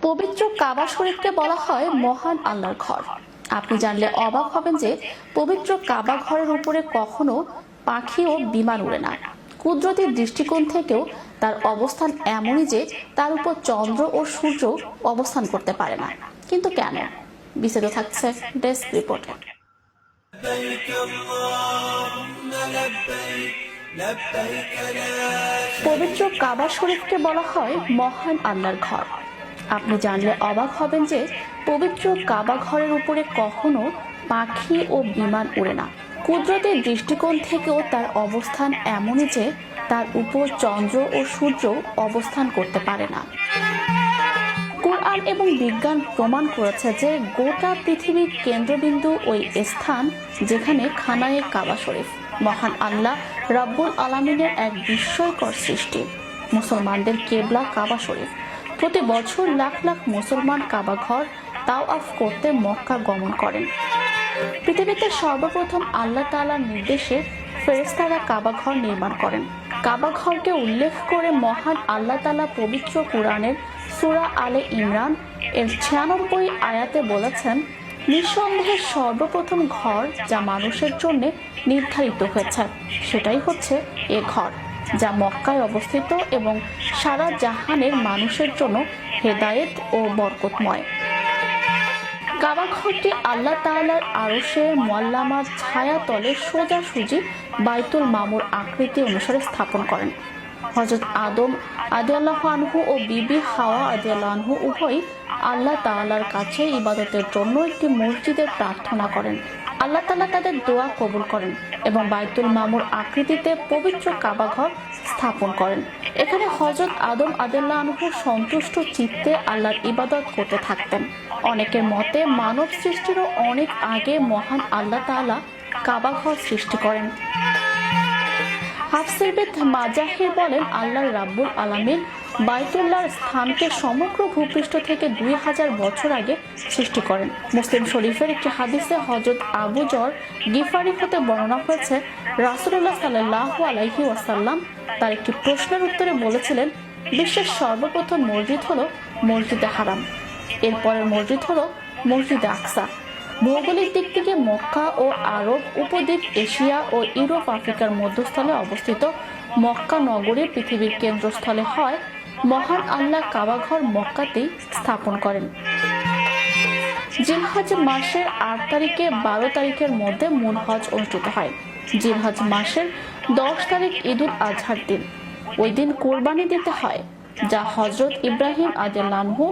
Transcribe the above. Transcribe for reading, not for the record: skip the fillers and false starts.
পবিত্র কাবা শরীফকে বলা হয় মহান আল্লাহর ঘর। আপনি জানলে অবাক হবেন যে পবিত্র কাবা ঘরের উপরে কখনো পাখি ও বিমান উড়ে না। কুদরতের দৃষ্টিকোণ থেকেও তার অবস্থান এমনই যে তার উপর চন্দ্র ও সূর্য অবস্থান করতে পারে না। কিন্তু কেন? বিস্তারিত থাকছে ডেস্ক রিপোর্টে। পবিত্র কাবা শরীফকে বলা হয় মহান আল্লাহর ঘর। আপনি জানলে অবাক হবেন যে পবিত্র কাবা ঘরের উপরে কখনো পাখি ও বিমান উড়ে না। কুদরতের দৃষ্টিকোণ থেকেও তার অবস্থান এমনই যে তার উপর চন্দ্র ও সূর্য অবস্থান করতে পারে না। কুরআন এবং বিজ্ঞান প্রমাণ করেছে যে গোটা পৃথিবীর কেন্দ্রবিন্দু ওই স্থান যেখানে খানায়ে কাবা শরীফ। মহান আল্লাহ রাব্বুল আলামিনের এক বিস্ময়কর সৃষ্টি। মুসলমানদের কেবলা কাবা শরীফ। প্রতি বছর লাখ লাখ মুসলমান কাবা ঘর তাওয়াফ করতে মক্কা গমন করেন। পৃথিবীতে সর্বপ্রথম আল্লাহ তাআলার নির্দেশে ফেরেশতারা কাবা ঘর নির্মাণ করেন। কাবা ঘরকে উল্লেখ করে মহান আল্লাহ তাআলা পবিত্র কুরআনের সূরা আলে ইমরান এর ৯৬ আয়াতে বলেছেন, নিঃসন্দেহে সর্বপ্রথম ঘর যা মানুষের জন্য নির্ধারিত হয়েছে সেটাই হচ্ছে এ ঘর, যা মক্কায় অবস্থিত এবং সারা জাহানের মানুষের জন্য হেদায়েত ও বরকতময়। কাবা ঘরটি আল্লাহ তাআলার আরশের মুআল্লামার ছায়া তলে সোজাসুজি বাইতুল মামুর আকৃতি অনুসারে স্থাপন করেন। হযরত আদম রাদিয়াল্লাহু আনহু ও বিবি হাওয়া রাদিয়াল্লাহু আনহু উভয়ই আল্লাহ তাআলার কাছে ইবাদতের জন্য একটি মসজিদের প্রার্থনা করেন। আল্লাহ তাআলা তাদের দোয়া কবুল করেন এবং বাইতুল মামুর আকৃতিতে পবিত্র কাবা ঘর স্থাপন করেন। এখানে হযরত আদম রাদিয়াল্লাহু আনহু সন্তুষ্ট চিত্তে আল্লাহর ইবাদত করতে থাকতেন। অনেকের মতে মানব সৃষ্টিরও অনেক আগে মহান আল্লাহ তাআলা কাবা ঘর সৃষ্টি করেন। হাফসে বিন মাজাহির বলেন, আল্লাহ রাব্বুল আলামিন বাইতুল্লাহর স্থানকে সমগ্র ভূপৃষ্ঠ থেকে ২০০০ বছর আগে সৃষ্টি করেন। মুসলিম শরীফের একটি হাদিসে হযরত আবু যর গিফারি হতে বর্ণনা হয়েছে, রাসূলুল্লাহ সাল্লাল্লাহু আলাইহি ওয়াসাল্লাম তার একটি প্রশ্নের উত্তরে বলেছিলেন, বিশ্বের সর্বপ্রথম মসজিদ হলো মসজিদে হারাম, এরপরের মসজিদ হলো মসজিদে আকসা। ভৌগোলিক দিক থেকে মক্কা ও আরব উপদ্বীপ, এশিয়া ও ইউরোপ আফ্রিকার মধ্যস্থলে অবস্থিত মক্কা নগরী পৃথিবীর কেন্দ্রস্থলে হয় মহান আল্লাহ কাবা ঘর মক্কাতেই স্থাপন করেন। জিলহজ মাসের ৮ তারিখে ১২ তারিখের মধ্যে মূল হজ অনুষ্ঠিত হয়। জিলহজ মাসের ১০ তারিখ ঈদুল আজহার দিন। ওই দিন কোরবানি দিতে হয়, যা হযরত ইব্রাহিম রাদিয়াল্লাহু আনহু